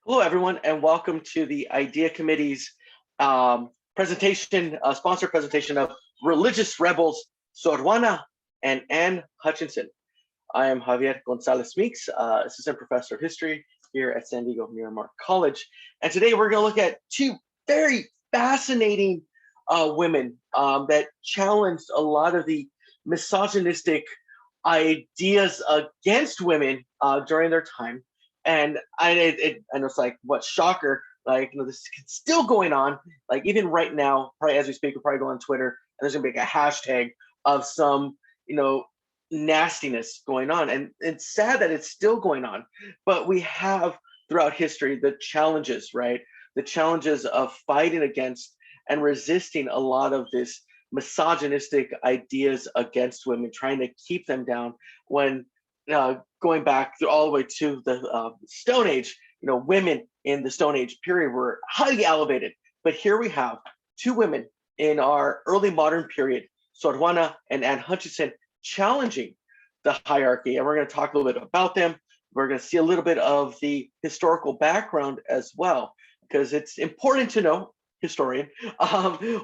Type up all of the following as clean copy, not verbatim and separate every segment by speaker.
Speaker 1: Hello, everyone, and welcome to the Idea Committee's presentation, sponsored presentation of Religious Rebels, Sor Juana and Hutchinson. I am Javier Gonzalez Meeks, Assistant Professor of History here at San Diego Miramar College. And today we're going to look at two very fascinating women that challenged a lot of the misogynistic ideas against women during their time. And it's like, what shocker, like, this is still going on. Like, even right now, probably as we speak, we'll probably go on Twitter and there's gonna be like a hashtag of some, nastiness going on. And it's sad that it's still going on, but we have throughout history the challenges, right? The challenges of fighting against and resisting a lot of this misogynistic ideas against women, trying to keep them down when going back through all the way to the Stone Age, women in the Stone Age period were highly elevated. But here we have two women in our early modern period, Sor Juana and Anne Hutchinson, challenging the hierarchy. And we're going to talk a little bit about them. We're going to see a little bit of the historical background as well, because it's important to know, historian,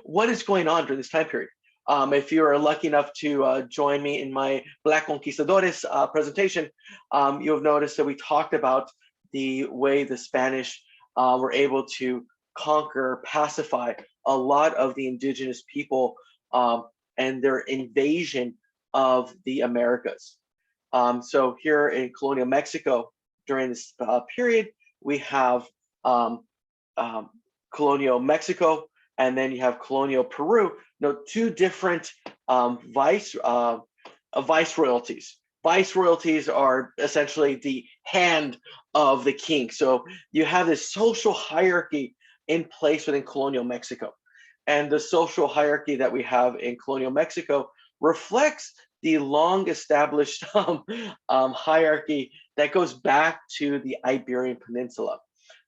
Speaker 1: what is going on during this time period. If you are lucky enough to join me in my Black Conquistadores presentation, you'll have noticed that we talked about the way the Spanish were able to conquer, pacify a lot of the indigenous people and their invasion of the Americas. So here in colonial Mexico, during this period, we have colonial Mexico, and then you have colonial Peru. Two different viceroyalties. Viceroyalties are essentially the hand of the king. So you have this social hierarchy in place within colonial Mexico. And the social hierarchy that we have in colonial Mexico reflects the long established hierarchy that goes back to the Iberian Peninsula.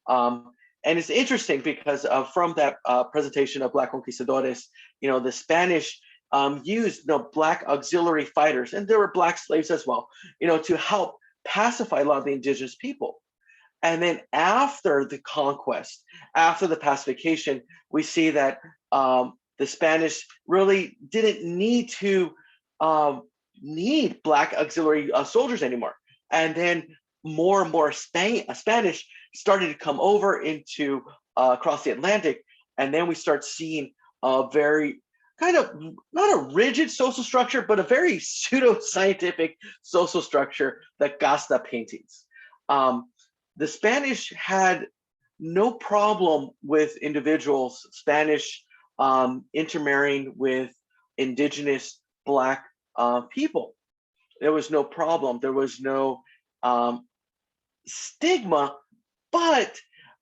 Speaker 1: And it's interesting because from that presentation of Black Conquistadores, the Spanish used Black auxiliary fighters, and there were Black slaves as well, to help pacify a lot of the indigenous people. And then after the conquest, after the pacification, we see that the Spanish really didn't need to need Black auxiliary soldiers anymore. And then more and more Spanish started to come over into across the Atlantic, and then we start seeing a very kind of not a rigid social structure, but a very pseudo-scientific social structure, the casta paintings. The Spanish had no problem with individuals, Spanish intermarrying with indigenous Black people. There was no problem. There was no stigma, but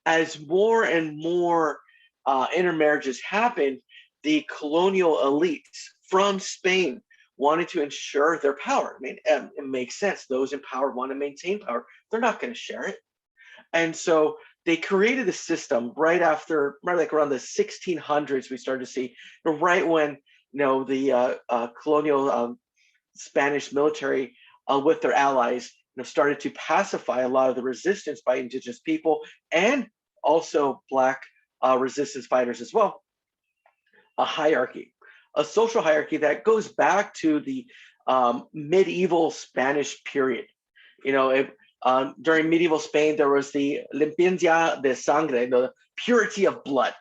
Speaker 1: as more and more intermarriages happened, the colonial elites from Spain wanted to ensure their power. I mean, it makes sense. Those in power want to maintain power. They're not going to share it. And so they created a system right like around the 1600s, we started to see, right when, the colonial Spanish military with their allies started to pacify a lot of the resistance by indigenous people and also Black resistance fighters as well. A hierarchy, a social hierarchy that goes back to the medieval Spanish period. During medieval Spain, there was the limpieza de sangre, the purity of blood.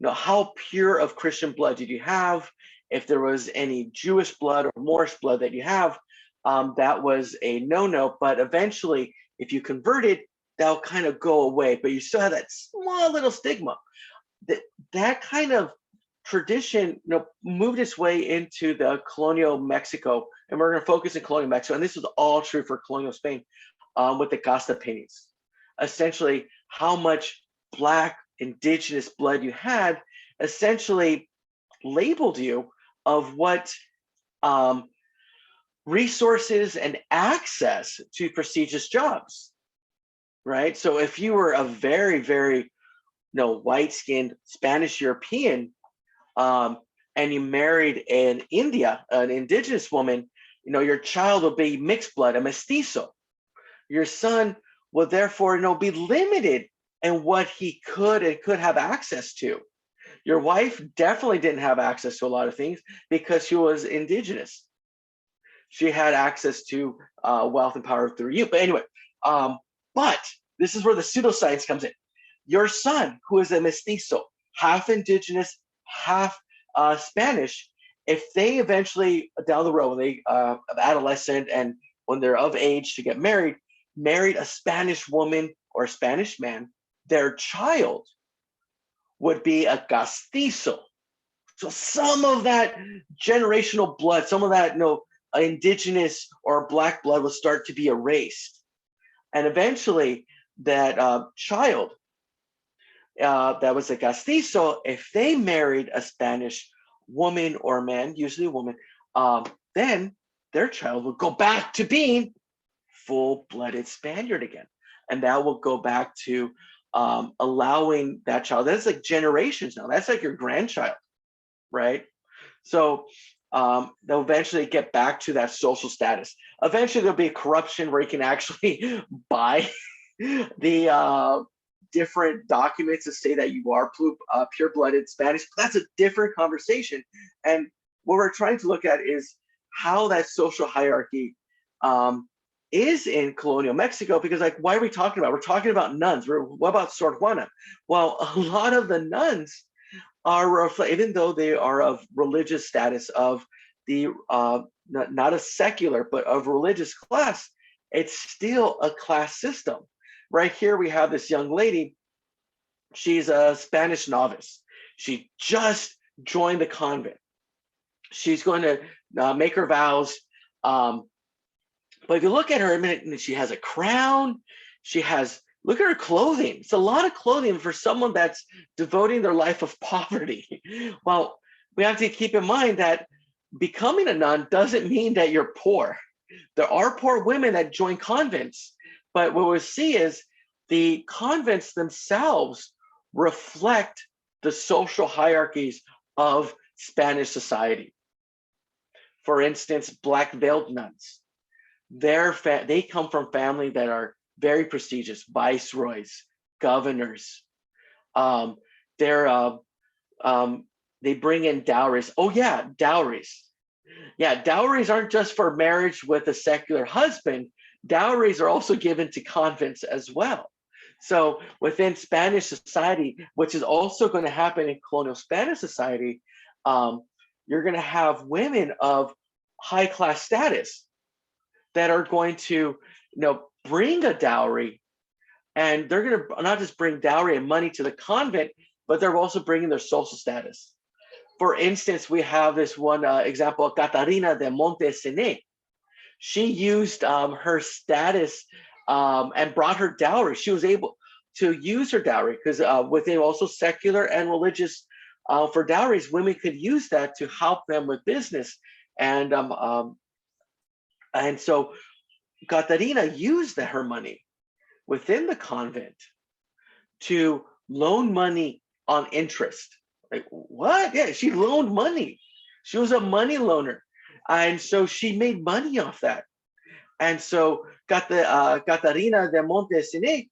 Speaker 1: How pure of Christian blood did you have? If there was any Jewish blood or Moorish blood that you have, that was a no-no. But eventually, if you converted, that'll kind of go away. But you still have that small little stigma. That kind of tradition, moved its way into the colonial Mexico, and we're going to focus in colonial Mexico. And this is all true for colonial Spain with the casta paintings. Essentially, how much Black indigenous blood you had essentially labeled you of what resources and access to prestigious jobs, right? So if you were a very, very white-skinned Spanish European and you married an indigenous woman, your child will be mixed blood, a mestizo. Your son will therefore be limited and what he could and could have access to. Your wife definitely didn't have access to a lot of things because she was indigenous. She had access to wealth and power through you. But anyway, um, but this is where the pseudoscience comes in. Your son, who is a mestizo, half indigenous, half Spanish, if they eventually down the road, when they adolescent and when they're of age to get married a Spanish woman or a Spanish man, their child would be a castizo. So some of that generational blood, some of that indigenous or black blood will start to be erased, and eventually that child that was a castizo, if they married a Spanish woman or man, usually a woman, then their child will go back to being full-blooded Spaniard again, and that will go back to allowing that child. That's like generations now. That's like your grandchild, right? So they'll eventually get back to that social status. Eventually, there'll be a corruption where you can actually buy the different documents to say that you are pure-blooded Spanish. That's a different conversation. And what we're trying to look at is how that social hierarchy is in colonial Mexico, because like, why are we talking about? We're talking about nuns. What about Sor Juana? Well, a lot of the nuns are, even though they are of religious status of the not a secular but of religious class, it's still a class system. Right here we have this young lady. She's a Spanish novice. She just joined the convent. She's going to make her vows. But if you look at her, I mean, she has a crown. She has, look at her clothing. It's a lot of clothing for someone that's devoting their life of poverty. Well, we have to keep in mind that becoming a nun doesn't mean that you're poor. There are poor women that join convents, but what we see is the convents themselves reflect the social hierarchies of Spanish society. For instance, black veiled nuns. They come from families that are very prestigious, viceroys, governors. They bring in dowries. Oh yeah, dowries. Yeah, dowries aren't just for marriage with a secular husband. Dowries are also given to convents as well. So within Spanish society, which is also going to happen in colonial Spanish society, you're going to have women of high class status that are going to, bring a dowry, and they're going to not just bring dowry and money to the convent, but they're also bringing their social status. For instance, we have this one example, Catarina de Montesene. She used her status and brought her dowry. She was able to use her dowry because within also secular and religious, for dowries, women could use that to help them with business. And so Catarina used her money within the convent to loan money on interest. Like, what? Yeah, she loaned money. She was a money loaner. And so she made money off that. And so Catarina de Montesine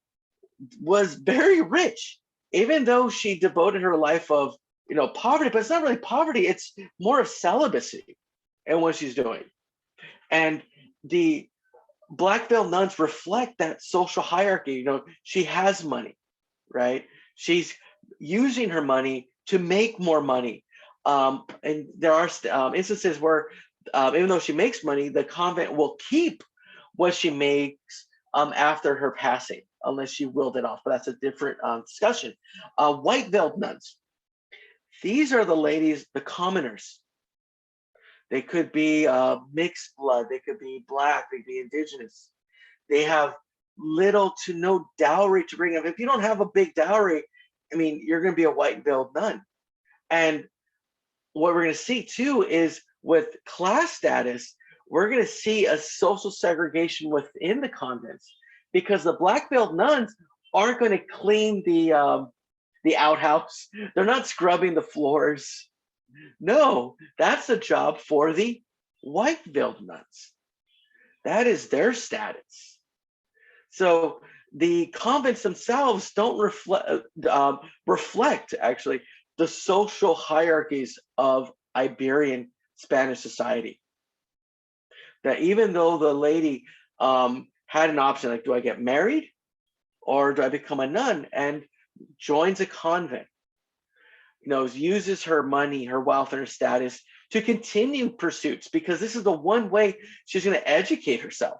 Speaker 1: was very rich, even though she devoted her life of poverty, but it's not really poverty, it's more of celibacy in what she's doing. And the black veil nuns reflect that social hierarchy. She has money, right? She's using her money to make more money. And there are instances where even though she makes money, the convent will keep what she makes after her passing, unless she willed it off. But that's a different discussion. White veiled nuns. These are the ladies, the commoners. They could be mixed blood. They could be black. They could be indigenous. They have little to no dowry to bring up. If you don't have a big dowry, I mean, you're going to be a white veiled nun. And what we're going to see too is with class status, we're going to see a social segregation within the convents, because the black veiled nuns aren't going to clean the outhouse. They're not scrubbing the floors. No, that's a job for the white veiled nuns. That is their status. So the convents themselves don't reflect actually the social hierarchies of Iberian Spanish society. That even though the lady had an option, like, do I get married or do I become a nun, and joins a convent, uses her money, her wealth, and her status to continue pursuits, because this is the one way she's going to educate herself.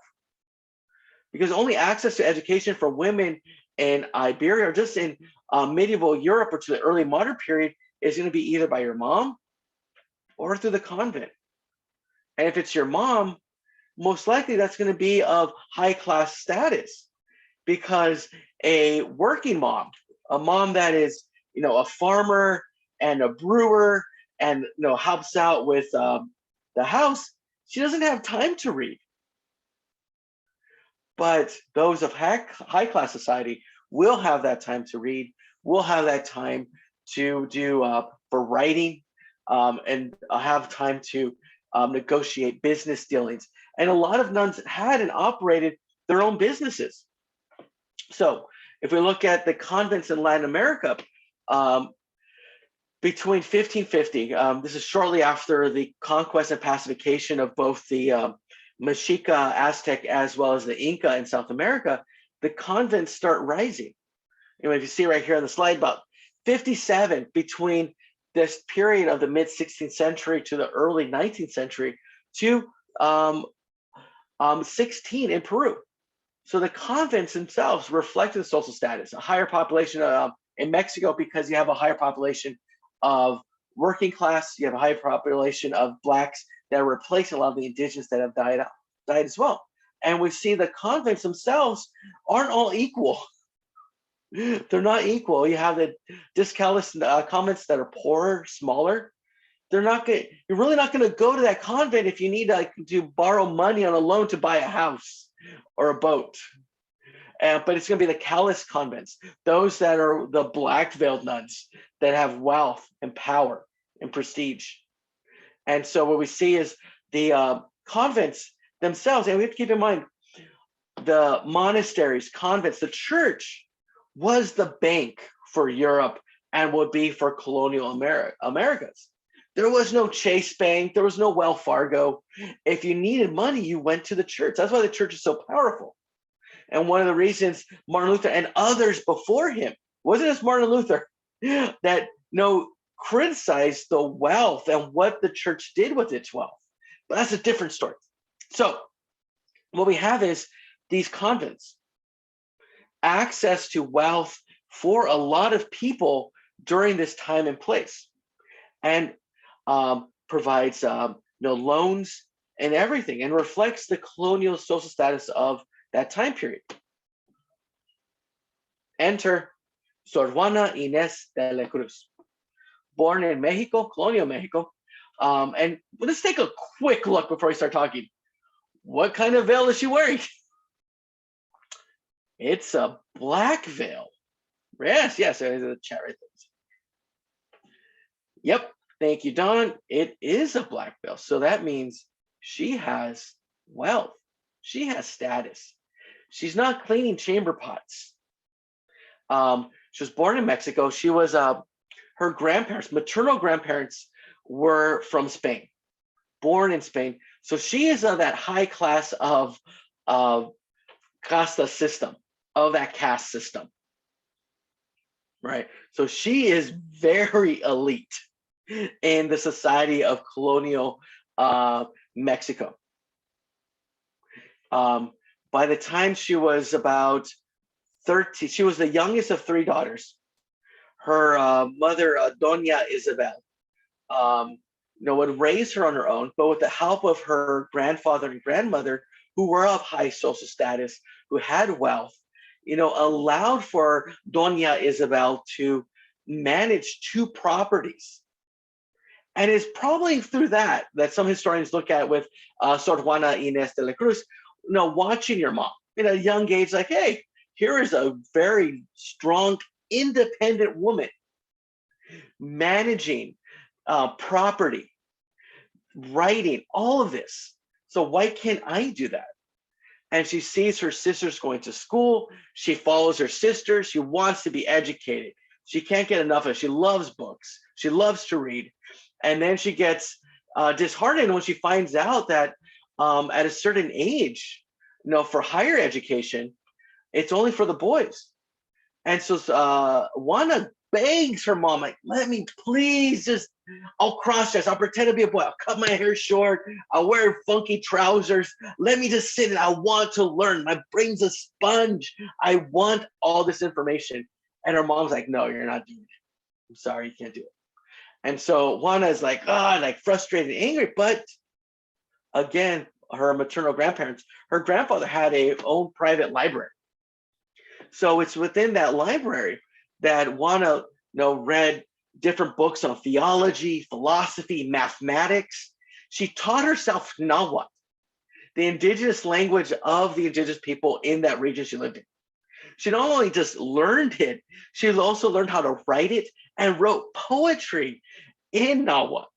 Speaker 1: Because only access to education for women in Iberia, or just in medieval Europe or to the early modern period, is going to be either by your mom or through the convent. And if it's your mom, most likely that's going to be of high class status, because a working mom, a mom that is, a farmer and a brewer and, helps out with the house, she doesn't have time to read. But those of high class society will have that time to read, will have that time to do for writing, and have time to negotiate business dealings. And a lot of nuns had and operated their own businesses. So if we look at the convents in Latin America, between 1550, this is shortly after the conquest and pacification of both the Mexica, Aztec, as well as the Inca in South America, the convents start rising. If you see right here on the slide, about 57 between this period of the mid 16th century to the early 19th century to 16 in Peru. So the convents themselves reflected the social status, a higher population in Mexico, because you have a higher population of working class, you have a higher population of Blacks that are replacing a lot of the indigenous that have died as well. And we see the convents themselves aren't all equal. They're not equal. You have the discalced convents that are poorer, smaller. You're really not going to go to that convent if you need to borrow money on a loan to buy a house or a boat. But it's going to be the callous convents, those that are the black veiled nuns that have wealth and power and prestige. And so what we see is the convents themselves, and we have to keep in mind, the monasteries, convents, the church was the bank for Europe and would be for colonial Americas. There was no Chase Bank. There was no Wells Fargo. If you needed money, you went to the church. That's why the church is so powerful. And one of the reasons Martin Luther and others before him, wasn't just Martin Luther, that criticized the wealth and what the church did with its wealth. But that's a different story. So what we have is these convents, access to wealth for a lot of people during this time and place, and provides loans and everything, and reflects the colonial social status of that time period. Enter Sor Juana Inés de la Cruz, born in Mexico, colonial Mexico. And let's take a quick look before we start talking. What kind of veil is she wearing? It's a black veil. Yes, there's a chat right there. Yep, thank you, Don. It is a black veil. So that means she has wealth. She has status. She's not cleaning chamber pots. She was born in Mexico. She was her grandparents, maternal grandparents, were from Spain, born in Spain. So she is of that high class of casta system, of that caste system, right? So she is very elite in the society of colonial Mexico. By the time she was about 13, she was the youngest of three daughters. Her mother, Doña Isabel, would raise her on her own, but with the help of her grandfather and grandmother, who were of high social status, who had wealth, allowed for Doña Isabel to manage two properties. And it's probably through that some historians look at with Sor Juana Inés de la Cruz, watching your mom at a young age, like, hey, here is a very strong, independent woman managing property, writing, all of this. So why can't I do that? and she sees her sisters going to school. She follows her sister. She wants to be educated. She can't get enough of it. She loves books. She loves to read. And then she gets disheartened when she finds out that at a certain age, for higher education, it's only for the boys. And so Juana begs her mom, like, let me please just, I'll cross dress. I'll pretend to be a boy. I'll cut my hair short. I'll wear funky trousers. Let me just sit and I want to learn. My brain's a sponge. I want all this information. And her mom's like, no, you're not doing it. I'm sorry, you can't do it. And so Juana is like, like frustrated and angry. But again, her maternal grandparents, her grandfather had a own private library. So it's within that library that Juana, read different books on theology, philosophy, mathematics. She taught herself Nahuatl, the indigenous language of the indigenous people in that region she lived in. She not only just learned it, she also learned how to write it and wrote poetry in Nahuatl.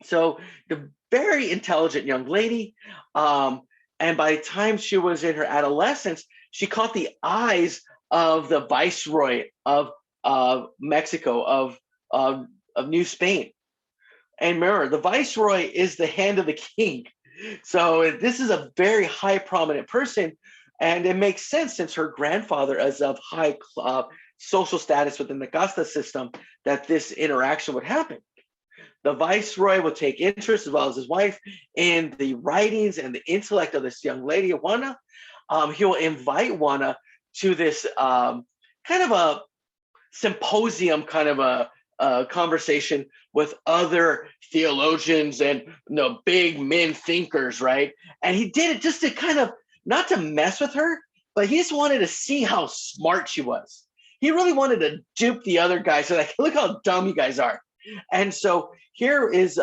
Speaker 1: So the very intelligent young lady, and by the time she was in her adolescence, she caught the eyes of the viceroy of Mexico, of New Spain. And remember, the viceroy is the hand of the king. So this is a very high prominent person. And it makes sense since her grandfather is of high social status within the casta system that this interaction would happen. The viceroy would take interest, as well as his wife, in the writings and the intellect of this young lady, Juana. He will invite Juana to this kind of a symposium, kind of a conversation with other theologians and big men thinkers, right? And he did it just to kind of, not to mess with her, but he just wanted to see how smart she was. He really wanted to dupe the other guys. So like, look how dumb you guys are. And so here is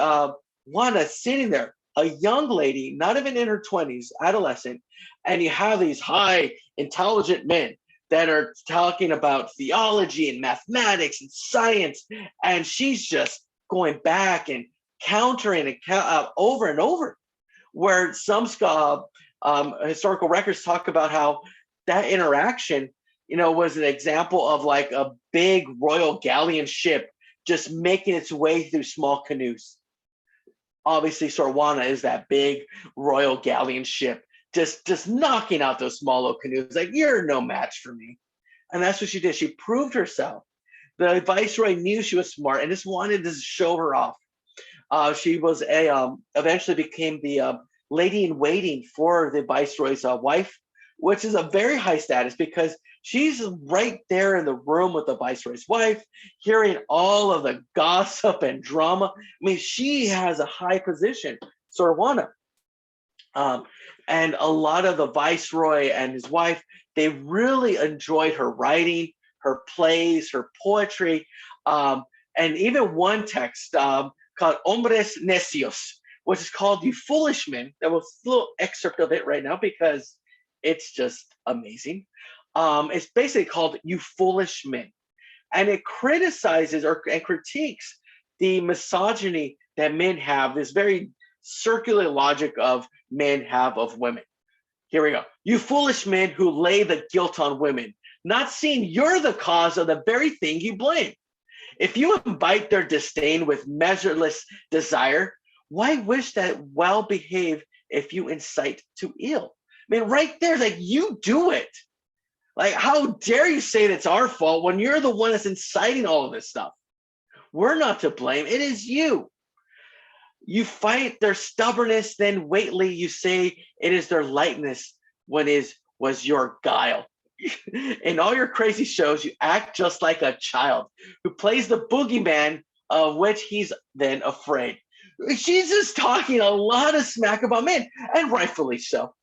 Speaker 1: Juana sitting there, a young lady, not even in her 20s, adolescent, and you have these high intelligent men that are talking about theology and mathematics and science, and she's just going back and countering it over and over, where some historical records talk about how that interaction, was an example of like a big royal galleon ship just making its way through small canoes. Obviously, Sor Juana is that big royal galleon ship, just knocking out those small little canoes. Like, you're no match for me. And that's what she did. She proved herself. The viceroy knew she was smart and just wanted to show her off. She was eventually became the lady in waiting for the viceroy's wife, which is a very high status because she's right there in the room with the viceroy's wife, hearing all of the gossip and drama. I mean, she has a high position, Sor Juana. And a lot of the viceroy and his wife, they really enjoyed her writing, her plays, her poetry, and even one text called Hombres Necios, which is called You Foolish Men. That was a little excerpt of it right now because it's just amazing. It's basically called You Foolish Men. And it criticizes and critiques the misogyny that men have, this very circular logic of men have of women. Here we go. You foolish men who lay the guilt on women, not seeing you're the cause of the very thing you blame. If you invite their disdain with measureless desire, why wish that well behave if you incite to ill? I mean, right there, like, you do it. Like, how dare you say that's our fault when you're the one that's inciting all of this stuff? We're not to blame. It is you. You fight their stubbornness, then weightly you say it is their lightness when it was your guile. In all your crazy shows, you act just like a child who plays the boogeyman of which he's then afraid. She's just talking a lot of smack about men, and rightfully so.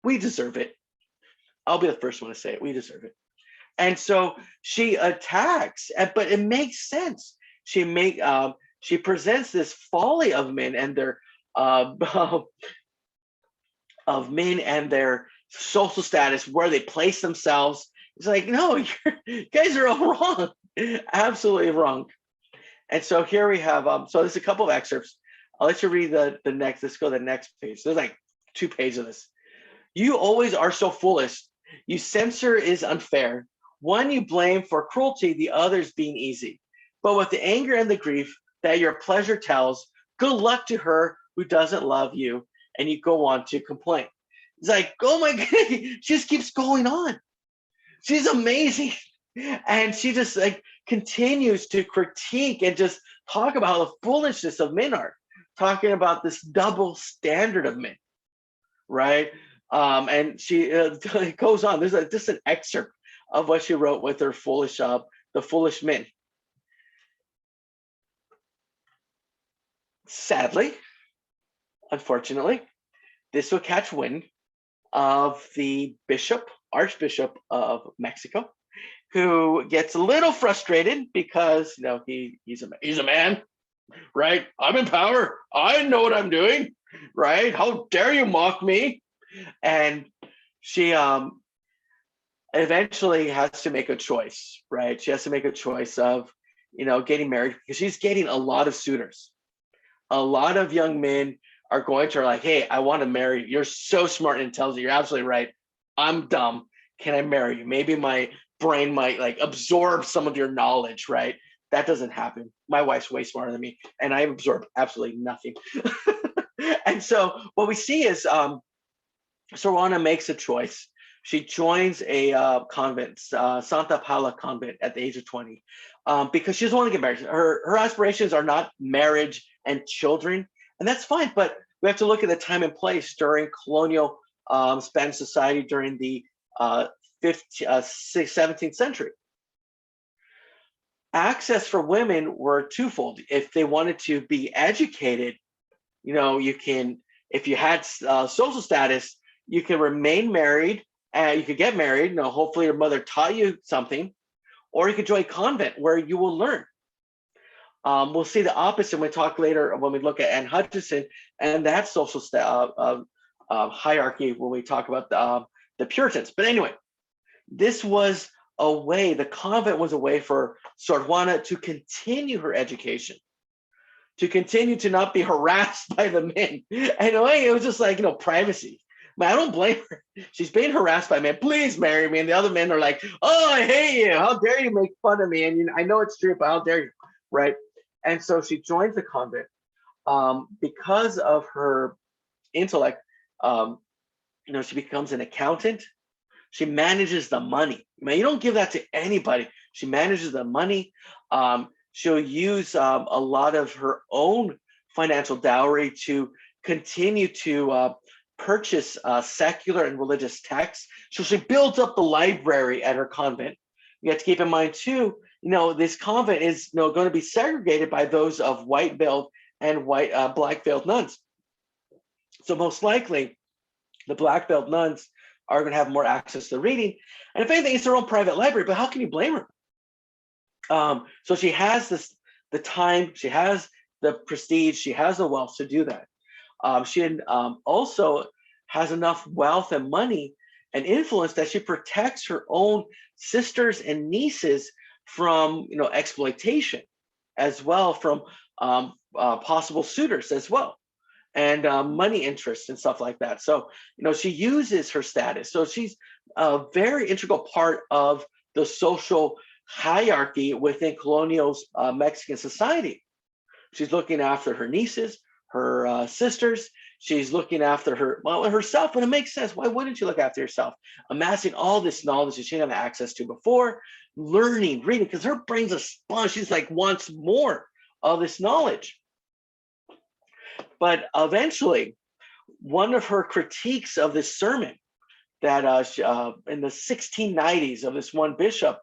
Speaker 1: We deserve it. I'll be the first one to say it. We deserve it. And so she attacks, but it makes sense. She presents this folly of men and their social status, where they place themselves. It's like, no, you guys are all wrong, absolutely wrong. And so here we have. So there's a couple of excerpts. I'll let you read the next. Let's go to the next page. There's like 2 pages of this. You always are so foolish. You censor is unfair. One you blame for cruelty, the others being easy. But with the anger and the grief that your pleasure tells, good luck to her who doesn't love you. And you go on to complain. It's like, oh my God, she just keeps going on. She's amazing. And she just like continues to critique and just talk about how the foolishness of men are, talking about this double standard of men, right? And she goes on. There's just an excerpt of what she wrote with her foolish, the foolish men. Sadly, unfortunately, this will catch wind of the Archbishop of Mexico, who gets a little frustrated because he's a man, right? I'm in power. I know what I'm doing, right? How dare you mock me? And she eventually has to make a choice, right? She has to make a choice of getting married, because she's getting a lot of suitors. A lot of young men are going to her like, hey, I want to marry you. You're so smart and intelligent. You're absolutely right. I'm dumb. Can I marry you? Maybe my brain might like absorb some of your knowledge, right? That doesn't happen. My wife's way smarter than me, and I absorb absolutely nothing. And so what we see is Sor Juana makes a choice. She joins a convent, Santa Paula convent, at the age of 20, because she doesn't want to get married. Her aspirations are not marriage and children, and that's fine. But we have to look at the time and place during colonial Spanish society during the 17th century. Access for women were twofold. If they wanted to be educated, you can, if you had social status, you can remain married. You could get married. Hopefully your mother taught you something, or you could join a convent where you will learn. We'll see the opposite when we talk later when we look at Anne Hutchinson and that social hierarchy when we talk about the Puritans. But anyway, this was a way, the convent was a way for Sor Juana to continue her education, to continue to not be harassed by the men. And in a way, it was just like, privacy. But I don't blame her. She's being harassed by men. Please marry me. And the other men are like, oh, I hate you. How dare you make fun of me? And I know it's true, but how dare you, right? And so she joins the convent because of her intellect. She becomes an accountant. She manages the money. You don't give that to anybody. She manages the money. She'll use a lot of her own financial dowry to continue to purchase secular and religious texts. So she builds up the library at her convent. You have to keep in mind too, this convent is going to be segregated by those of white-veiled and black-veiled nuns. So most likely, the black-veiled nuns are going to have more access to reading. And if anything, it's their own private library, but how can you blame her? So she has the time, she has the prestige, she has the wealth to do that. She also has enough wealth and money and influence that she protects her own sisters and nieces from exploitation, as well from possible suitors as well, and money interests and stuff like that. So she uses her status. So she's a very integral part of the social hierarchy within colonial Mexican society. She's looking after her nieces, her sisters. She's looking after herself, and it makes sense. Why wouldn't you look after yourself? Amassing all this knowledge that she didn't have access to before, learning, reading, because her brain's a sponge. She's like wants more of this knowledge. But eventually, one of her critiques of this sermon that in the 1690s of this one bishop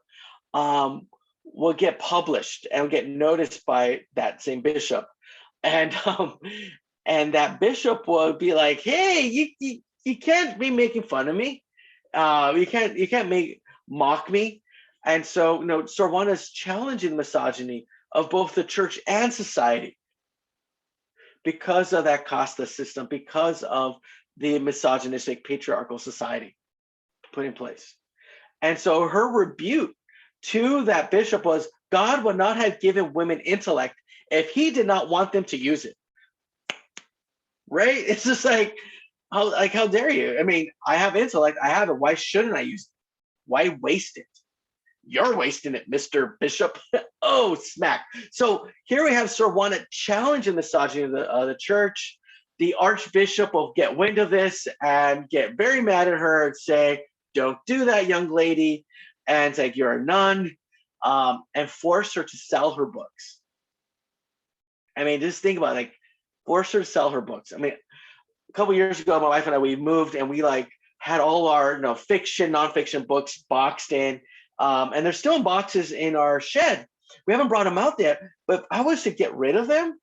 Speaker 1: will get published and get noticed by that same bishop. And that bishop will be like, hey, you can't be making fun of me. You can't mock me. And so, Sor Juana is challenging misogyny of both the church and society because of that casta system, because of the misogynistic patriarchal society put in place. And so her rebuke to that bishop was, God would not have given women intellect if he did not want them to use it. Right? It's just like, how dare you? I mean, I have intellect. I have it. Why shouldn't I use it? Why waste it? You're wasting it, Mr. Bishop. Oh, smack. So here we have Sor Juana challenging the misogyny of the church. The archbishop will get wind of this and get very mad at her and say, don't do that, young lady. And it's like, you're a nun, and force her to sell her books. I mean, just think about it, like, force her to sell her books. I mean, a couple years ago, my wife and I, we moved and we like had all our fiction, nonfiction books boxed in. And they're still in boxes in our shed. We haven't brought them out yet, but if I was to get rid of them,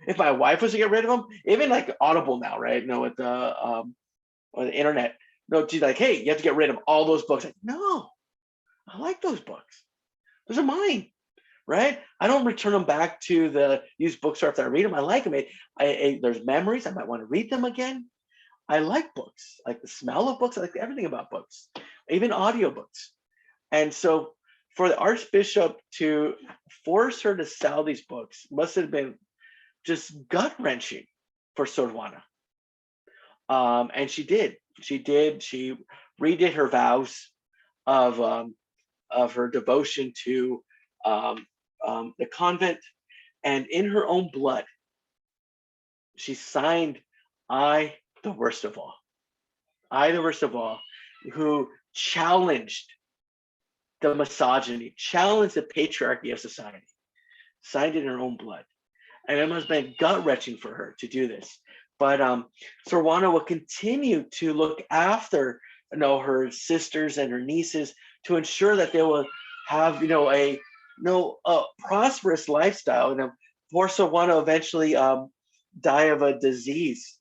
Speaker 1: if my wife was to get rid of them, even like Audible now, right? With the internet, no, she's like, hey, you have to get rid of all those books. Like, no, I like those books. Those are mine, right? I don't return them back to the used bookstore after I read them. I like them. There's memories. I might want to read them again. I like books. I like the smell of books. I like everything about books, even audiobooks. And so for the archbishop to force her to sell these books must have been just gut-wrenching for Sor Juana. And she did. She redid her vows of her devotion to the convent, and in her own blood, she signed, "I, the worst of all, I, the worst of all," who challenged the misogyny, challenged the patriarchy of society, signed it in her own blood. And it must have been gut-wrenching for her to do this. But Sor Juana will continue to look after her sisters and her nieces to ensure that they will have a prosperous lifestyle. And poor Sor Juana eventually die of a disease.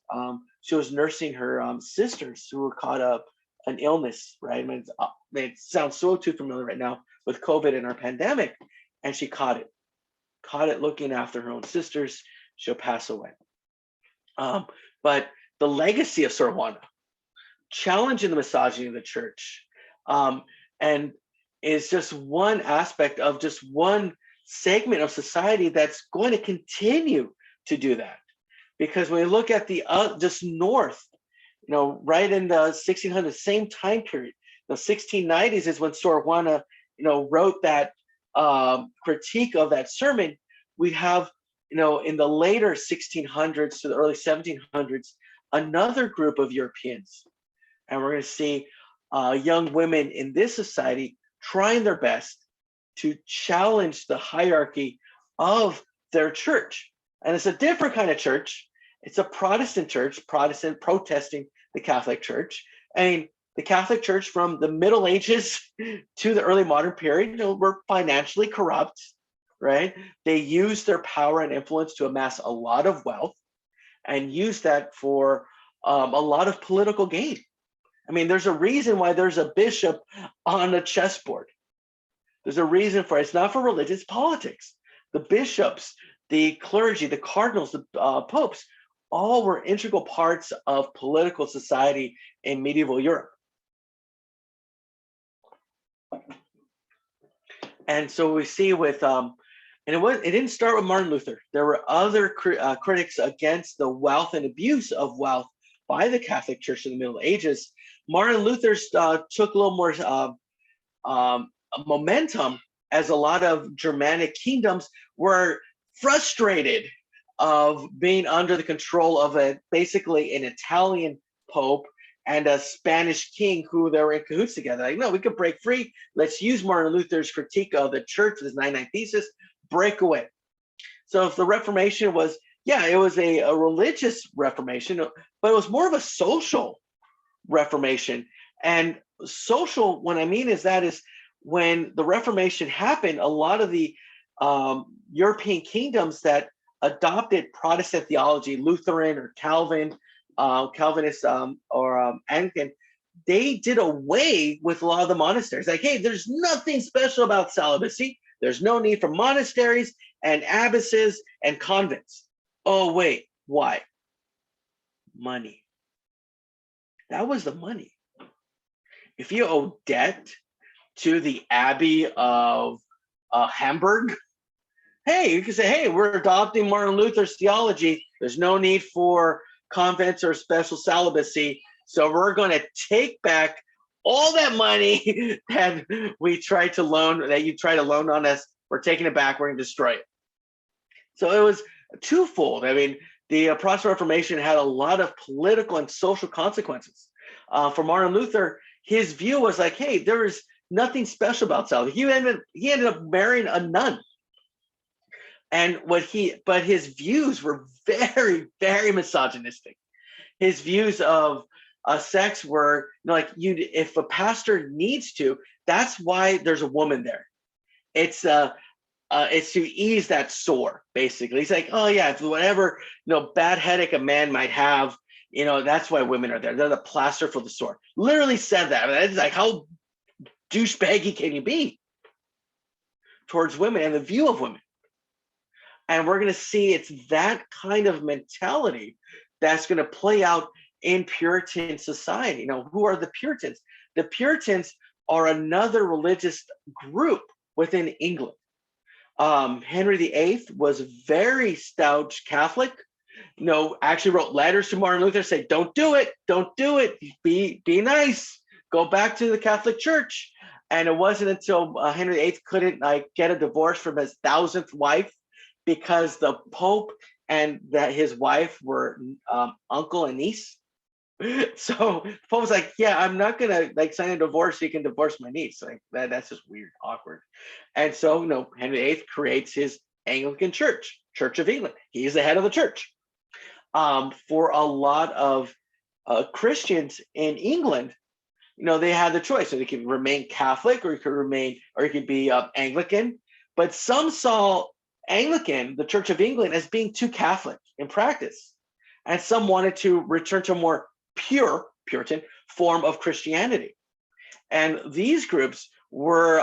Speaker 1: She was nursing her sisters who were caught up an illness, right? I mean, it sounds so too familiar right now with COVID and our pandemic, and she caught it looking after her own sisters. She'll pass away. But the legacy of Sor Juana, challenging the misogyny of the church, and is just one aspect of just one segment of society that's going to continue to do that. Because when we look at the just north, right in the 1600s, same time period, the 1690s is when Sor Juana, wrote that critique of that sermon. We have, in the later 1600s to the early 1700s, another group of Europeans. And we're going to see young women in this society trying their best to challenge the hierarchy of their church. And it's a different kind of church. It's a Protestant church, Protestant protesting the Catholic Church. I mean, the Catholic Church from the Middle Ages to the early modern period, were financially corrupt, right? They used their power and influence to amass a lot of wealth and use that for a lot of political gain. I mean, there's a reason why there's a bishop on a chessboard. There's a reason for it. It's not for religious politics. The bishops, the clergy, the cardinals, the popes, all were integral parts of political society in medieval Europe. And so we see with, and it didn't start with Martin Luther. There were other critics against the wealth and abuse of wealth by the Catholic Church in the Middle Ages. Martin Luther took a little more momentum, as a lot of Germanic kingdoms were frustrated of being under the control of basically an Italian pope and a Spanish king who they were in cahoots together. Like, no, we could break free. Let's use Martin Luther's critique of the church, his 99 Thesis, break away. So if the Reformation was, it was a religious Reformation, but it was more of a social Reformation. And social, what I mean is when the Reformation happened, a lot of the European kingdoms that adopted Protestant theology, Lutheran or Calvinist or Anglican, they did away with a lot of the monasteries. Like, hey, there's nothing special about celibacy. There's no need for monasteries and abbesses and convents. Oh, wait, why? Money. That was the money. If you owe debt to the Abbey of Hamburg, hey, you can say, hey, we're adopting Martin Luther's theology. There's no need for convents or special celibacy. So we're going to take back all that money that we tried to loan, that you tried to loan on us. We're taking it back. We're going to destroy it. So it was twofold. I mean, the Protestant Reformation had a lot of political and social consequences. For Martin Luther, his view was like, hey, there is nothing special about celibacy. He ended up marrying a nun. And but his views were very, very misogynistic. His views of sex were, you know, like, if a pastor needs to, that's why there's a woman there. It's to ease that sore, basically. He's like, oh yeah, whatever, you know, bad headache a man might have, you know, that's why women are there. They're the plaster for the sore. Literally said that. It's like, how douchebaggy can you be towards women and the view of women? And we're going to see it's that kind of mentality that's going to play out in Puritan society. Now, who are the Puritans? The Puritans are another religious group within England. Henry VIII was a very stout Catholic. You know, actually wrote letters to Martin Luther, said, "Don't do it, don't do it. Be nice. Go back to the Catholic Church." And it wasn't until Henry VIII couldn't get a divorce from his 1,000th wife, because the Pope and his wife were uncle and niece. So the Pope was like, yeah, I'm not gonna sign a divorce so you can divorce my niece. Like that's just weird, awkward. And so, you know, Henry VIII creates his Anglican Church, Church of England. He's the head of the church. For a lot of Christians in England, you know, they had the choice. So they could remain Catholic, or you could be Anglican. But some saw Anglican, the Church of England, as being too Catholic in practice. And some wanted to return to a more pure Puritan form of Christianity. And these groups were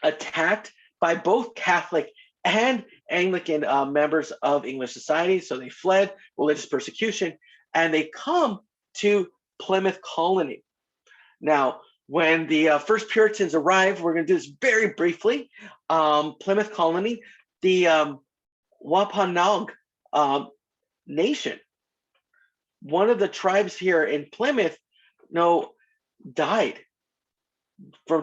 Speaker 1: attacked by both Catholic and Anglican members of English society. So they fled religious persecution, and they come to Plymouth Colony. Now, when the first Puritans arrived, we're going to do this very briefly. Plymouth Colony, the Wampanoag Nation, one of the tribes here in Plymouth, died.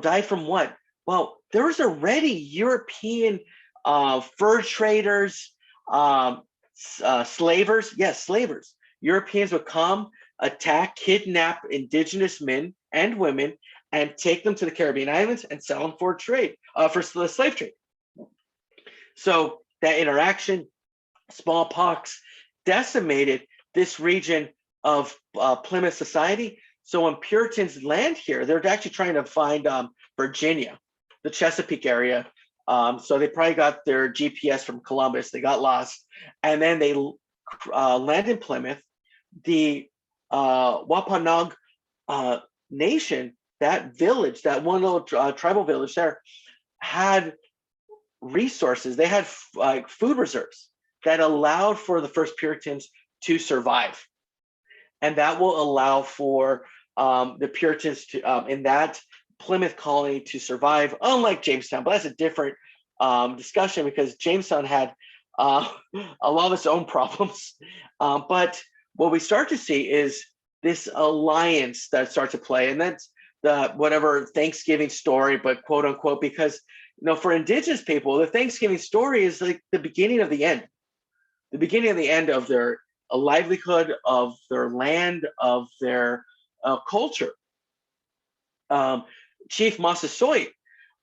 Speaker 1: Died from what? Well, there was already European fur traders, slavers. Yes, slavers. Europeans would come, attack, kidnap indigenous men and women, and take them to the Caribbean islands and sell them for trade, for the slave trade. So that interaction, smallpox, decimated this region of Plymouth society. So when Puritans land here, they're actually trying to find Virginia, the Chesapeake area. So they probably got their GPS from Columbus. They got lost, and then they land in Plymouth. The Wampanoag Nation, that village, that one little tribal village there, had resources. They had food reserves that allowed for the first Puritans to survive. And that will allow for the Puritans to, in that Plymouth colony, to survive, unlike Jamestown. But that's a different discussion, because Jamestown had a lot of its own problems. But what we start to see is this alliance that starts to play, and that's the whatever Thanksgiving story, but quote unquote, because for Indigenous people, the Thanksgiving story is like the beginning of the end of their livelihood, of their land, of their culture. Chief Massasoit,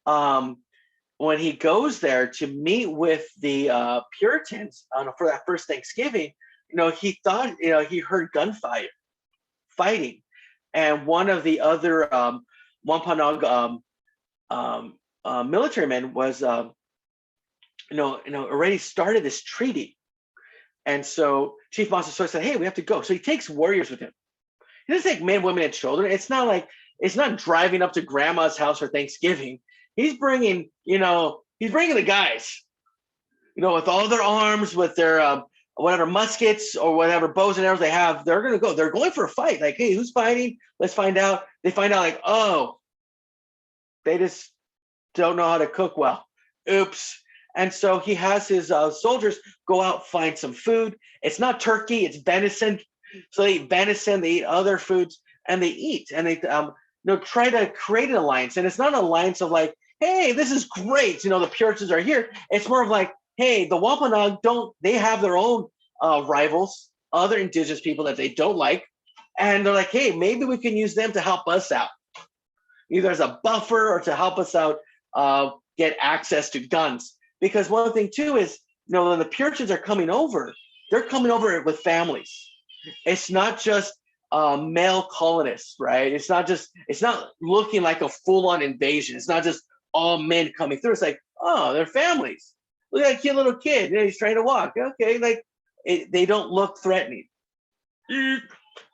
Speaker 1: when he goes there to meet with the Puritans for that first Thanksgiving, he thought, he heard gunfire, fighting, and one of the other Wampanoag military men was, already started this treaty. And so Chief Massasoit said, "Hey, we have to go." So he takes warriors with him. He doesn't take men, women, and children. It's not driving up to grandma's house for Thanksgiving. He's bringing, the guys, with all their arms, with their whatever muskets or whatever bows and arrows they have. They're going to go. They're going for a fight. Like, hey, who's fighting? Let's find out. They find out, like, oh, they just don't know how to cook well. Oops. And so he has his soldiers go out, find some food. It's not turkey, it's venison. So they eat venison, they eat other foods, and they eat, and they try to create an alliance. And it's not an alliance of like, hey, this is great, the Puritans are here. It's more of like, hey, the Wampanoag they have their own rivals, other indigenous people that they don't like, and they're like, hey, maybe we can use them to help us out, either as a buffer or to help us out get access to guns. Because one thing too is, when the Puritans are coming over, they're coming over with families. It's not just male colonists, right? It's not looking like a full-on invasion. It's not just all men coming through. It's like, oh, they're families. Look at that cute little kid. He's trying to walk. Okay, they don't look threatening,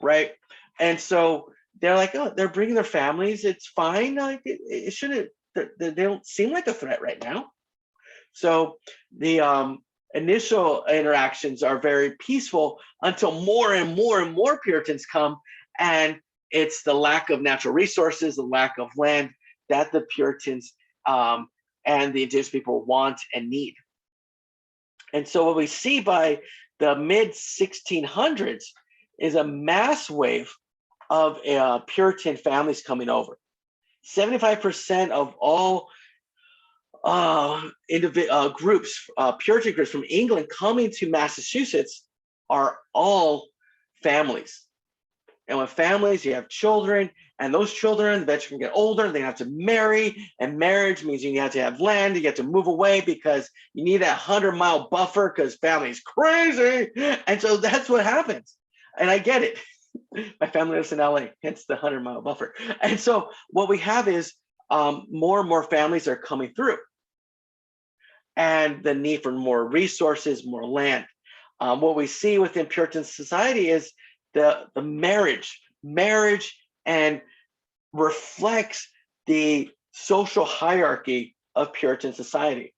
Speaker 1: right? And so they're like, oh, they're bringing their families. It's fine. Like it shouldn't. They don't seem like a threat right now. So the initial interactions are very peaceful until more and more and more Puritans come, and it's the lack of natural resources, the lack of land that the Puritans and the indigenous people want and need. And so what we see by the mid 1600s is a mass wave of Puritan families coming over. 75% of all groups, Puritan groups from England coming to Massachusetts are all families. And with families, you have children, and those children eventually get older, they have to marry, and marriage means you have to have land, you have to move away because you need that 100-mile buffer because family's crazy. And so that's what happens. And I get it. My family lives in LA, hence the 100-mile buffer. And so what we have is more and more families are coming through, and the need for more resources, more land. What we see within Puritan society is the marriage and reflects the social hierarchy of Puritan society,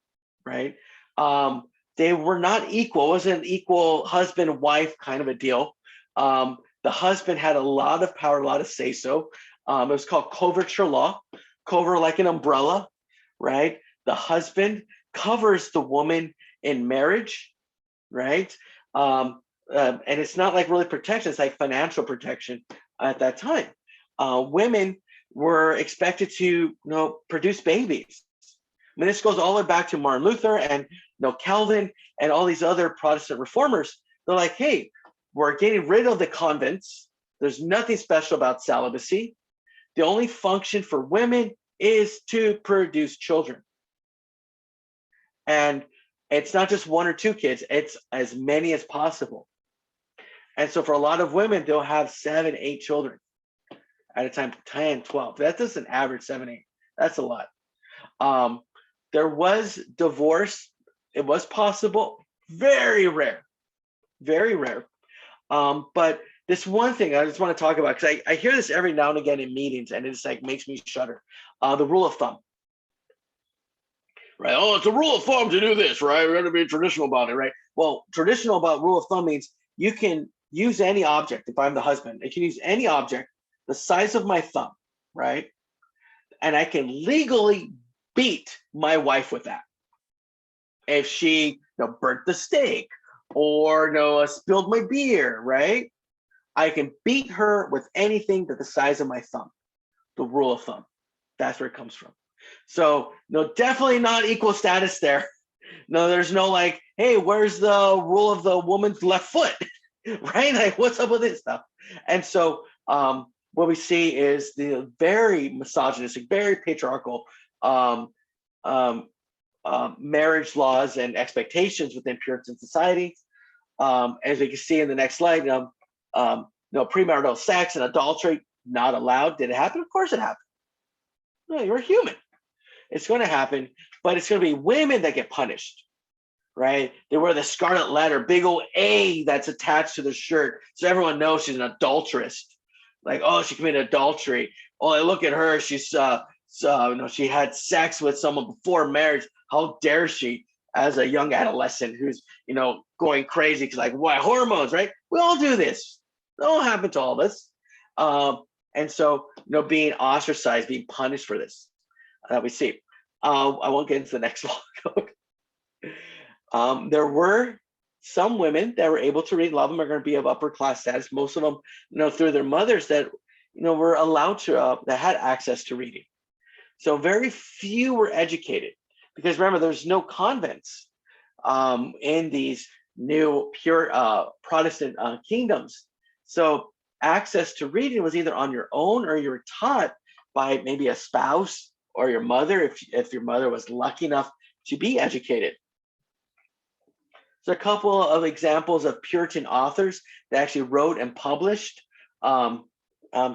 Speaker 1: right? They were not equal. It wasn't an equal husband-wife kind of a deal. The husband had a lot of power, a lot of say-so. It was called coverture law, cover like an umbrella, right? The husband covers the woman in marriage, right? And it's not like really protection, it's like financial protection at that time. Women were expected to produce babies. I mean, this goes all the way back to Martin Luther and Calvin and all these other Protestant reformers. They're like, hey, we're getting rid of the convents. There's nothing special about celibacy. The only function for women is to produce children. And it's not just one or two kids, it's as many as possible. And so for a lot of women, they'll have 7, 8 children at a time, 10, 12. That doesn't average 7, 8. That's a lot. There was divorce. It was possible. Very rare. Very rare. But this one thing I just want to talk about, because I hear this every now and again in meetings, and it's like makes me shudder. The rule of thumb. Right? Oh, it's a rule of thumb to do this, right? We're going to be traditional about it, right? Well, traditional about rule of thumb means you can use any object. If I'm the husband, I can use any object the size of my thumb, right? And I can legally beat my wife with that. If she burnt the steak or spilled my beer, right? I can beat her with anything but the size of my thumb. The rule of thumb. That's where it comes from. So definitely not equal status there. No, there's no like, hey, where's the rule of the woman's left foot? Right? Like, what's up with this stuff? And so what we see is the very misogynistic, very patriarchal marriage laws and expectations within Puritan society. As we can see in the next slide, premarital sex and adultery not allowed. Did it happen? Of course it happened. No, you're human. It's going to happen, but it's going to be women that get punished, right? They wear the scarlet letter, big old A that's attached to the shirt, so everyone knows she's an adulteress. Like, oh, she committed adultery. Oh, look at her. She's she had sex with someone before marriage. How dare she? As a young adolescent who's going crazy because like what hormones, right? We all do this. It all happened to all of us. And so being ostracized, being punished for this. That we see. I won't get into the next log. There were some women that were able to read. A lot of them are going to be of upper class status. Most of them, through their mothers that, were allowed to, that had access to reading. So very few were educated because remember, there's no convents in these new pure Protestant kingdoms. So access to reading was either on your own or you were taught by maybe a spouse or your mother if your mother was lucky enough to be educated. So a couple of examples of Puritan authors that actually wrote and published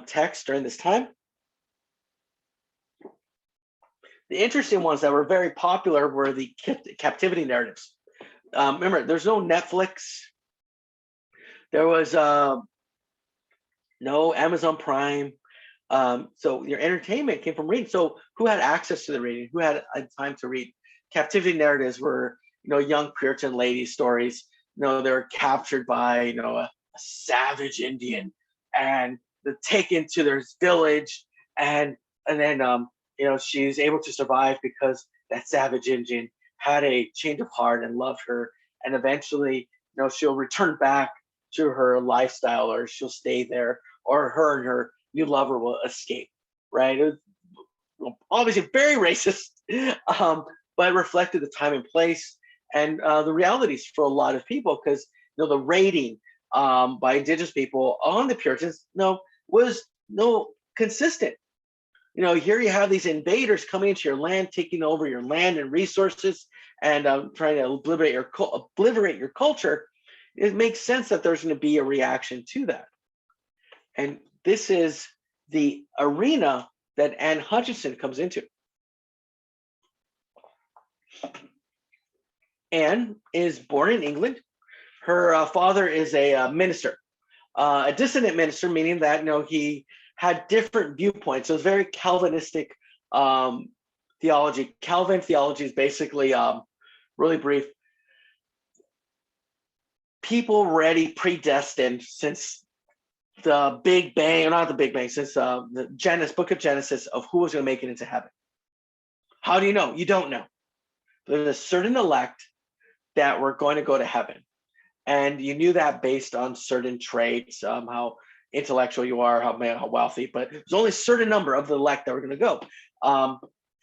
Speaker 1: texts during this time. The interesting ones that were very popular were the captivity narratives. Remember, there's no Netflix. There was no Amazon Prime. So your entertainment came from reading. So who had access to the reading? Who had time to read? Captivity narratives were, young Puritan lady stories. They were captured by, a savage Indian, and they're taken to their village, and then she was able to survive because that savage Indian had a change of heart and loved her, and eventually, she'll return back to her lifestyle, or she'll stay there, or her and her new lover will escape. Right? It was obviously very racist, but it reflected the time and place and the realities for a lot of people, because the raiding by indigenous people on the Puritans was consistent. Here you have these invaders coming into your land, taking over your land and resources, and trying to obliterate your culture. It makes sense that there's going to be a reaction to that. And this is the arena that Anne Hutchinson comes into. Anne is born in England. Her father is a minister, a dissonant minister, meaning that he had different viewpoints. So it's very Calvinistic theology. Calvin theology is basically, really brief, people already predestined since the Big Bang, or not the Big Bang, since the book of Genesis, of who was going to make it into heaven. How do you know? You don't know. There's a certain elect that were going to go to heaven. And you knew that based on certain traits, how intellectual you are, how wealthy, but there's only a certain number of the elect that were going to go.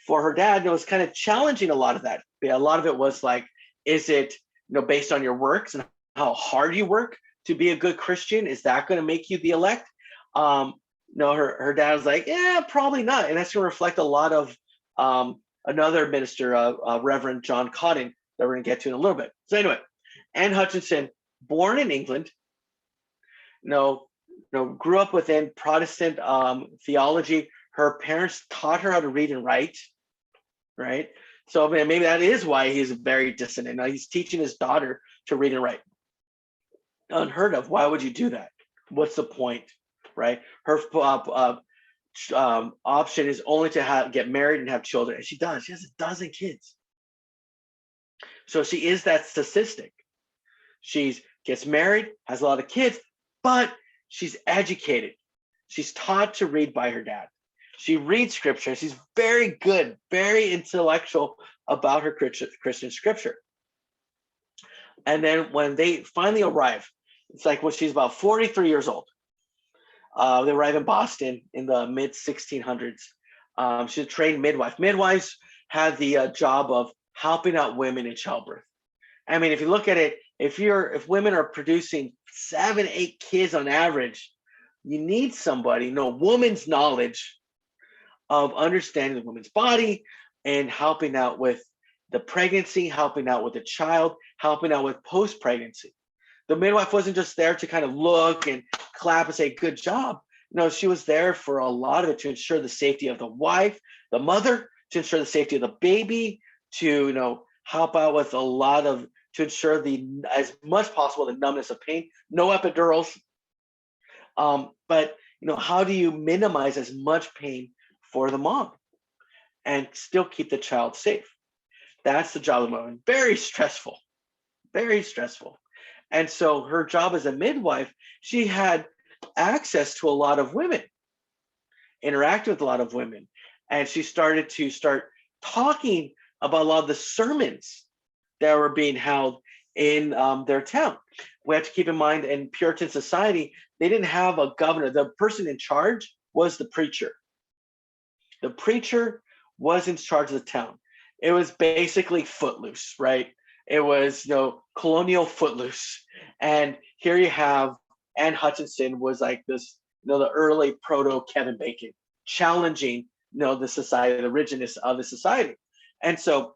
Speaker 1: For her dad, it was kind of challenging a lot of that. A lot of it was like, is it based on your works and how hard you work to be a good Christian? Is that going to make you the elect? Her dad was like, yeah, probably not. And that's going to reflect a lot of another minister, Reverend John Cotton, that we're going to get to in a little bit. So anyway, Anne Hutchinson, born in England, grew up within Protestant theology. Her parents taught her how to read and write, right? So maybe that is why he's very dissonant. Now he's teaching his daughter to read and write. Unheard of. Why would you do that? What's the point, right? Her option is only to get married and have children, and she does. She has 12 kids. So she is that statistic. She gets married, has a lot of kids, but she's educated. She's taught to read by her dad. She reads scripture. She's very good, very intellectual about her Christian scripture. And then when they finally arrive, it's like when she's about 43 years old. They arrive in Boston in the mid 1600s. She's a trained midwife. Midwives had the job of helping out women in childbirth. I mean, if you look at it, if women are producing 7, 8 kids on average, you need somebody, woman's knowledge of understanding the woman's body and helping out with the pregnancy, helping out with the child, helping out with post-pregnancy. The midwife wasn't just there to kind of look and clap and say, good job. No, she was there for a lot of it to ensure the safety of the wife, the mother, to ensure the safety of the baby, to, help out with a lot of, to ensure as much possible, the numbness of pain, no epidurals. But, how do you minimize as much pain for the mom and still keep the child safe? That's the job of the woman. Very stressful, very stressful. And so her job as a midwife, she had access to a lot of women, interacted with a lot of women. And she started talking about a lot of the sermons that were being held in their town. We have to keep in mind in Puritan society, they didn't have a governor. The person in charge was the preacher. The preacher was in charge of the town. It was basically footloose, right? It was, colonial footloose. And here you have Anne Hutchinson was like this, the early proto Kevin Bacon, challenging, the society, the rigidness of the society. And so,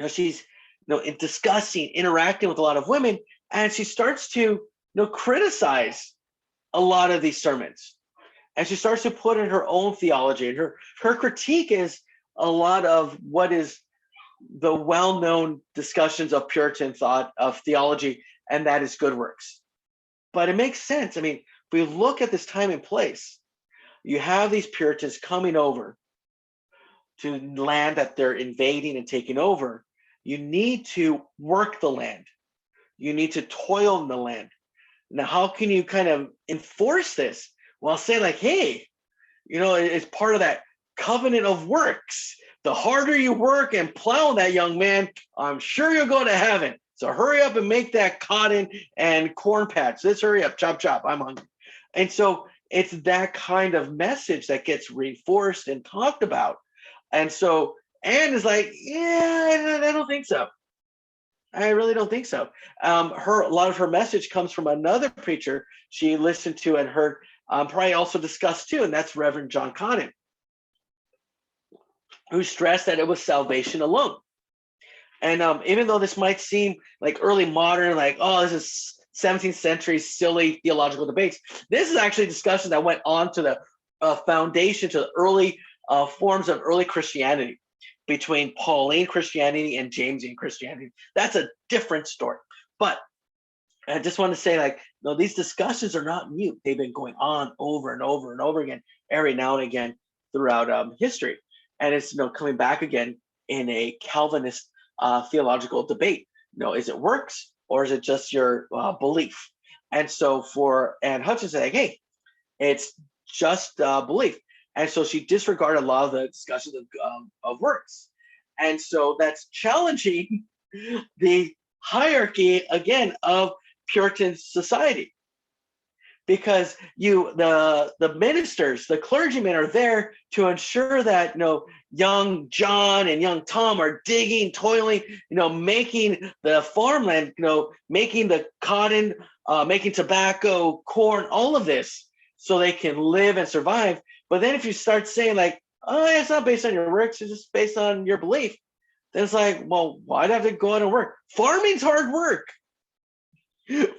Speaker 1: she's, in discussing, interacting with a lot of women, and she starts to, criticize a lot of these sermons. And she starts to put in her own theology. And her critique is a lot of what is the well-known discussions of Puritan thought, of theology, and that is good works. But it makes sense. I mean, if we look at this time and place, you have these Puritans coming over to land that they're invading and taking over. You need to work the land. You need to toil in the land. Now, how can you kind of enforce this? Well, say like, hey, it's part of that covenant of works. The harder you work and plow that, young man, I'm sure you'll go to heaven. So hurry up and make that cotton and corn patch. Let's hurry up, chop, chop, I'm hungry. And so it's that kind of message that gets reinforced and talked about. And so Anne is like, yeah, I don't think so. I really don't think so. A lot of her message comes from another preacher she listened to and heard, probably also discussed too, and that's Reverend John Connon, who stressed that it was salvation alone. And even though this might seem like early modern, like, oh, this is 17th century silly theological debates, this is actually a discussion that went on to the foundation, to the early forms of early Christianity, between Pauline Christianity and Jamesian Christianity. That's a different story. But I just want to say, like, these discussions are not new. They've been going on over and over and over again, every now and again throughout history. And it's, coming back again in a Calvinist theological debate. Is it works or is it just your belief? And so for Anne Hutchinson, like, hey, it's just belief. And so she disregarded a lot of the discussions of works. And so that's challenging the hierarchy, again, of Puritan society. Because the ministers, the clergymen are there to ensure that, young John and young Tom are digging, toiling, making the farmland, making the cotton, making tobacco, corn, all of this, so they can live and survive. But then if you start saying like, oh, it's not based on your works, it's just based on your belief, then it's like, well, why'd I have to go out and work? Farming's hard work.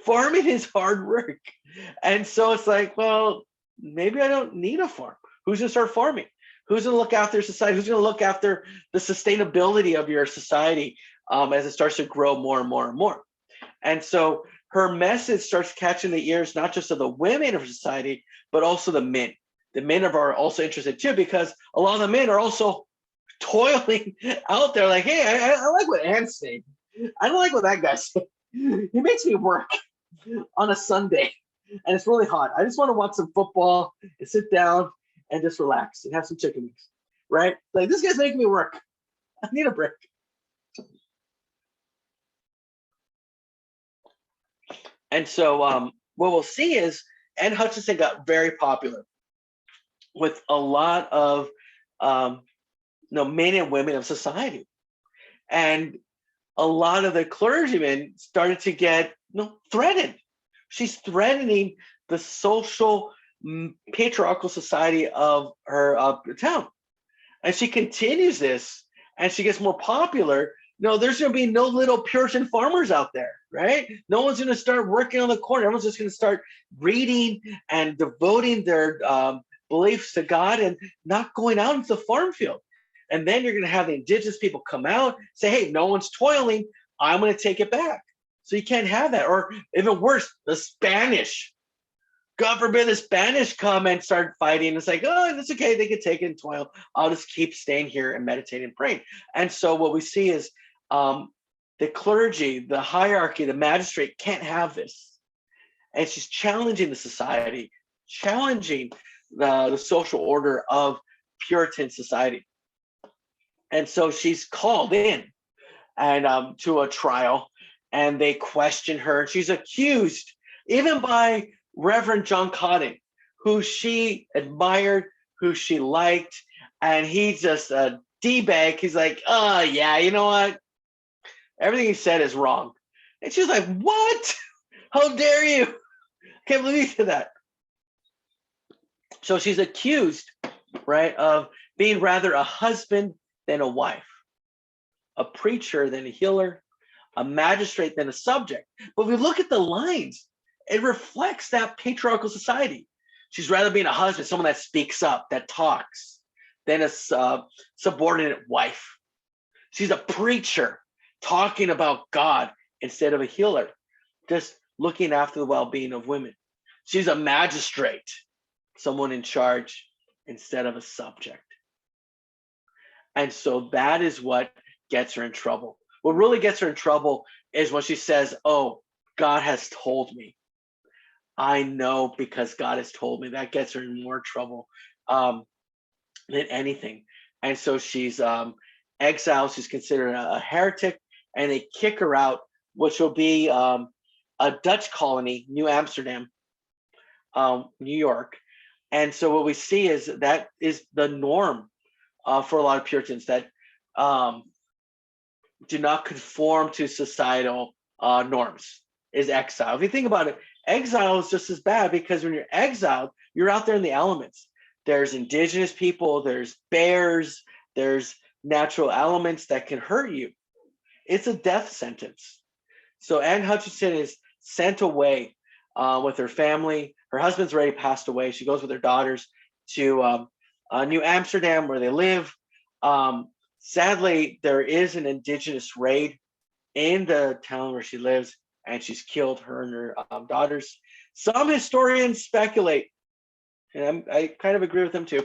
Speaker 1: Farming is hard work. And so it's like, well, maybe I don't need a farm. Who's going to start farming? Who's going to look after society? Who's going to look after the sustainability of your society as it starts to grow more and more and more? And so her message starts catching the ears, not just of the women of society, but also the men. The men are also interested too, because a lot of the men are also toiling out there like, hey, I like what Anne's saying. I don't like what that guy said. He makes me work on a Sunday and it's really hot. I just want to watch some football and sit down and just relax and have some chicken wings, right? Like, this guy's making me work. I need a break. And so what we'll see is Anne Hutchinson got very popular with a lot of men and women of society. And a lot of the clergymen started to get threatened. She's threatening the social patriarchal society of her town. And she continues this, and she gets more popular. There's going to be no little Puritan farmers out there, right? No one's going to start working on the corn. Everyone's just going to start reading and devoting their beliefs to God and not going out into the farm field. And then you're going to have the indigenous people come out, say, hey, no one's toiling. I'm going to take it back. So you can't have that. Or even worse, the Spanish. God forbid the Spanish come and start fighting. It's like, oh, that's okay. They can take it and toil. I'll just keep staying here and meditating and praying. And so what we see is the clergy, the hierarchy, the magistrate can't have this. And she's challenging the society, challenging the social order of Puritan society. And so she's called in. and to a trial, and they question her. She's accused even by Reverend John Cotton, who she admired, who she liked, and he's just a D-bag. He's like, oh yeah, you know what? Everything he said is wrong. And she's like, what? How dare you? Can't believe you did that. So she's accused, right, of being rather a husband than a wife, a preacher than a healer, a magistrate than a subject. But if we look at the lines, it reflects that patriarchal society. She's rather being a husband, someone that speaks up, that talks, than a subordinate wife. She's a preacher talking about God instead of a healer, just looking after the well-being of women. She's a magistrate, someone in charge instead of a subject. And so that is what gets her in trouble. What really gets her in trouble is when she says, oh, God has told me. I know because God has told me. That gets her in more trouble than anything. And so she's exiled. She's considered a heretic, and they kick her out, which will be a Dutch colony, New Amsterdam, New York. And so what we see is that is the norm for a lot of Puritans, that do not conform to societal norms, is exile. If you think about it, exile is just as bad, because when you're exiled, you're out there in the elements. There's indigenous people, there's bears, there's natural elements that can hurt you. It's a death sentence. So Anne Hutchinson is sent away with her family. Her husband's already passed away. She goes with her daughters to New Amsterdam, where they live. Sadly, there is an indigenous raid in the town where she lives, and she's killed, her and her daughters. Some historians speculate, and I kind of agree with them too.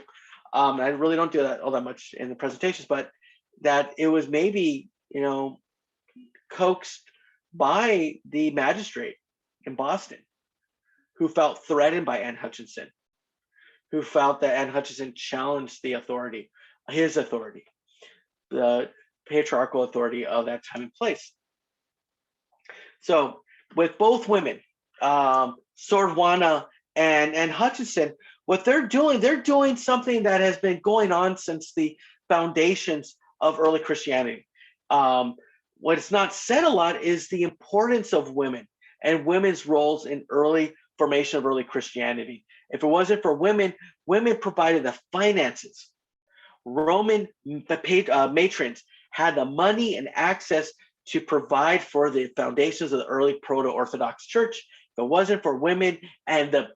Speaker 1: I really don't do that all that much in the presentations, but that it was maybe, coaxed by the magistrate in Boston, who felt threatened by Anne Hutchinson, who felt that Anne Hutchinson challenged the authority, his authority, the patriarchal authority of that time and place. So with both women, Sor Juana and Hutchinson, what they're doing something that has been going on since the foundations of early Christianity. What's not said a lot is the importance of women and women's roles in early formation of early Christianity. If it wasn't for women, women provided the finances. Roman matrons had the money and access to provide for the foundations of the early proto-Orthodox Church. If it wasn't for women and the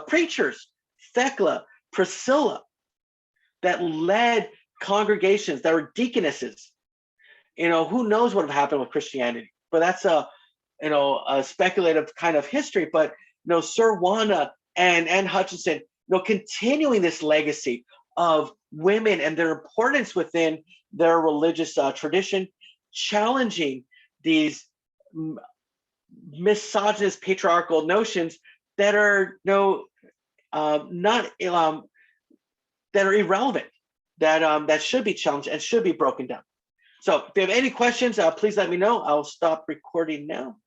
Speaker 1: preachers, Thecla, Priscilla, that led congregations, that were deaconesses, who knows what would have happened with Christianity? But that's a speculative kind of history. But Sor Juana and Hutchinson, continuing this legacy of women and their importance within their religious tradition, challenging these misogynist patriarchal notions that are not that are irrelevant, that should be challenged and should be broken down. So if you have any questions, please let me know. I'll stop recording now.